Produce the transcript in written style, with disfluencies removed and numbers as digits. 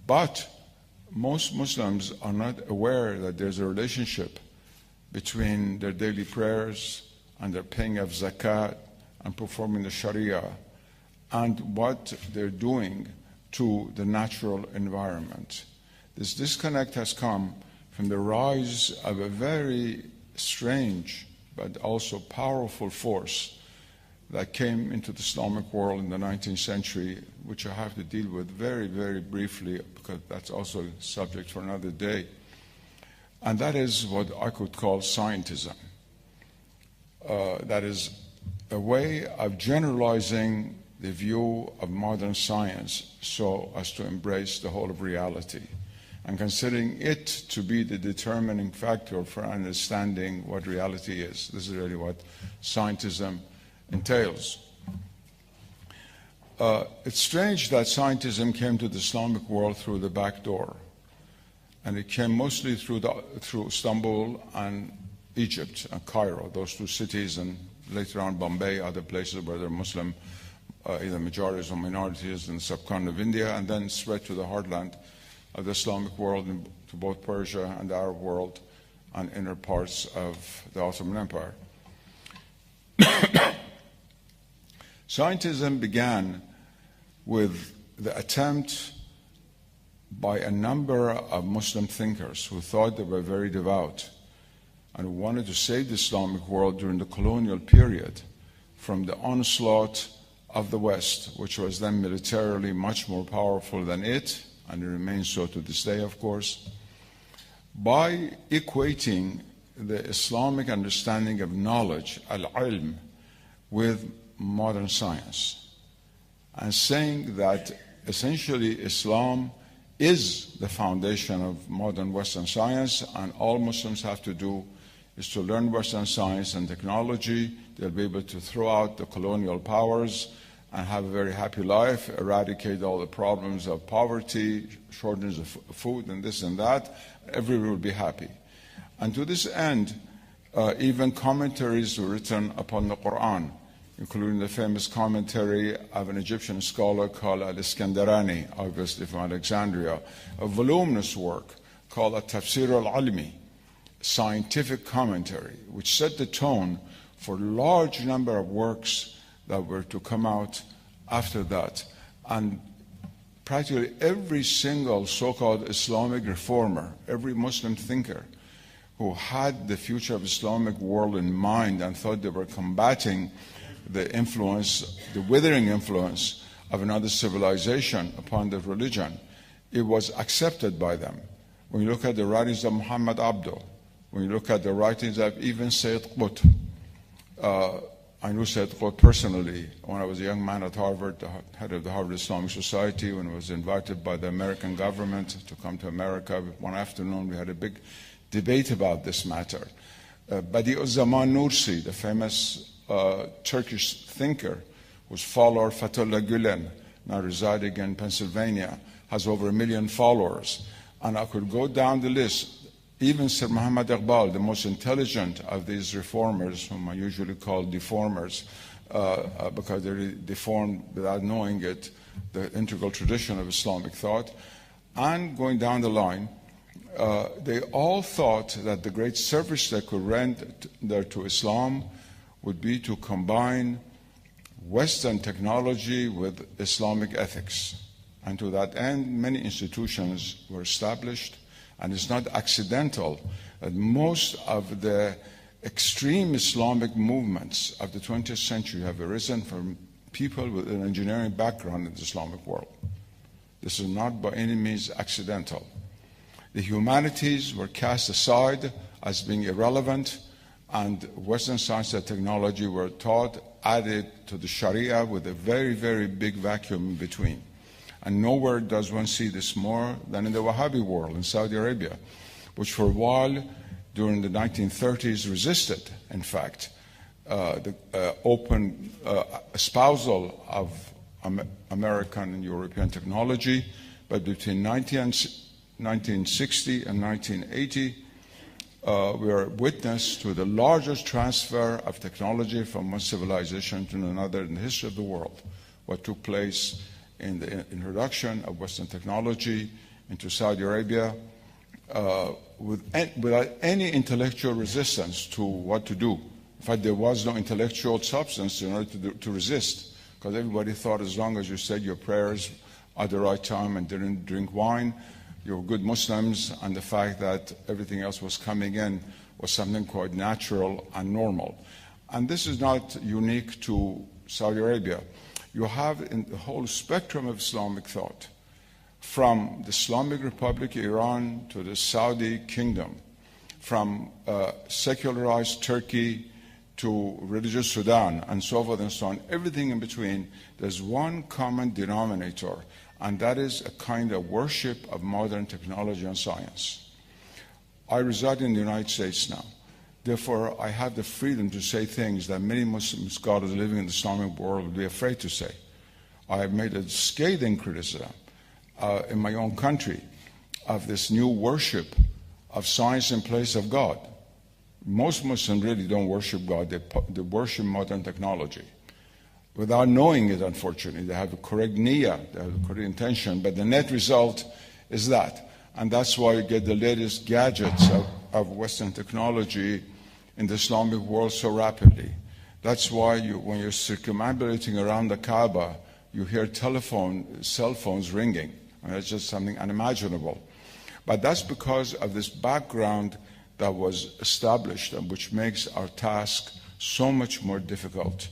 But most Muslims are not aware that there's a relationship between their daily prayers and their paying of zakat and performing the Sharia and what they're doing to the natural environment. This disconnect has come from the rise of a very strange but also powerful force that came into the Islamic world in the 19th century, which I have to deal with very, very briefly because that's also a subject for another day. And that is what I could call scientism. That is a way of generalizing the view of modern science so as to embrace the whole of reality and considering it to be the determining factor for understanding what reality is. This is really what scientism entails. It's strange that scientism came to the Islamic world through the back door, and it came mostly through Istanbul and Egypt and Cairo, those two cities, and later on Bombay, other places where there are Muslim, either majorities or minorities in the subcontinent of India, and then spread to the heartland of the Islamic world, to both Persia and the Arab world and inner parts of the Ottoman Empire. Scientism began with the attempt by a number of Muslim thinkers who thought they were very devout and who wanted to save the Islamic world during the colonial period from the onslaught of the West, which was then militarily much more powerful than it, and it remains so to this day, of course, by equating the Islamic understanding of knowledge, al-ilm, with modern science, and saying that essentially Islam is the foundation of modern Western science, and all Muslims have to do is to learn Western science and technology. They'll be able to throw out the colonial powers and have a very happy life, eradicate all the problems of poverty, shortage of food, and this and that. Everyone will be happy. And to this end, even commentaries were written upon the Quran, including the famous commentary of an Egyptian scholar called Al-Iskandarani, obviously from Alexandria, a voluminous work called At-Tafsir al-Almi, scientific commentary, which set the tone for a large number of works that were to come out after that. And practically every single so-called Islamic reformer, every Muslim thinker who had the future of Islamic world in mind and thought they were combating the influence, the withering influence of another civilization upon the religion, it was accepted by them. When you look at the writings of Muhammad Abdo, when you look at the writings of even Sayyid Qutb, I knew Sayyid Qutb personally when I was a young man at Harvard, the head of the Harvard Islamic Society, when I was invited by the American government to come to America. One afternoon we had a big debate about this matter. Badi'uzzaman Nursi, the famous Turkish thinker whose follower Fethullah Gülen, now residing in Pennsylvania, has over 1 million followers. And I could go down the list. Even Sir Muhammad Iqbal, the most intelligent of these reformers, whom I usually call deformers, because they deformed without knowing it, the integral tradition of Islamic thought. And going down the line, they all thought that the great service they could render to Islam would be to combine Western technology with Islamic ethics. And to that end, many institutions were established. And it's not accidental that most of the extreme Islamic movements of the 20th century have arisen from people with an engineering background in the Islamic world. This is not by any means accidental. The humanities were cast aside as being irrelevant, and Western science and technology were taught, added to the Sharia with a very, very big vacuum in between. And nowhere does one see this more than in the Wahhabi world, in Saudi Arabia, which for a while during the 1930s resisted, in fact, the open espousal of American and European technology. But between 1960 and 1980, we are witness to the largest transfer of technology from one civilization to another in the history of the world. What took place in the introduction of Western technology into Saudi Arabia without any intellectual resistance to what to do. In fact, there was no intellectual substance in order to resist, because everybody thought as long as you said your prayers at the right time and didn't drink wine, you were good Muslims, and the fact that everything else was coming in was something quite natural and normal. And this is not unique to Saudi Arabia. You have in the whole spectrum of Islamic thought, from the Islamic Republic of Iran to the Saudi Kingdom, from secularized Turkey to religious Sudan, and so forth and so on, everything in between, there's one common denominator, and that is a kind of worship of modern technology and science. I reside in the United States now. Therefore, I have the freedom to say things that many Muslim scholars living in the Islamic world would be afraid to say. I have made a scathing criticism in my own country of this new worship of science in place of God. Most Muslims really don't worship God, they worship modern technology. Without knowing it, unfortunately, they have a correct niyyah, they have a correct intention, but the net result is that. And that's why you get the latest gadgets of Western technology in the Islamic world so rapidly. That's why when you're circumambulating around the Kaaba, you hear cell phones ringing. I mean, it's just something unimaginable. But that's because of this background that was established and which makes our task so much more difficult.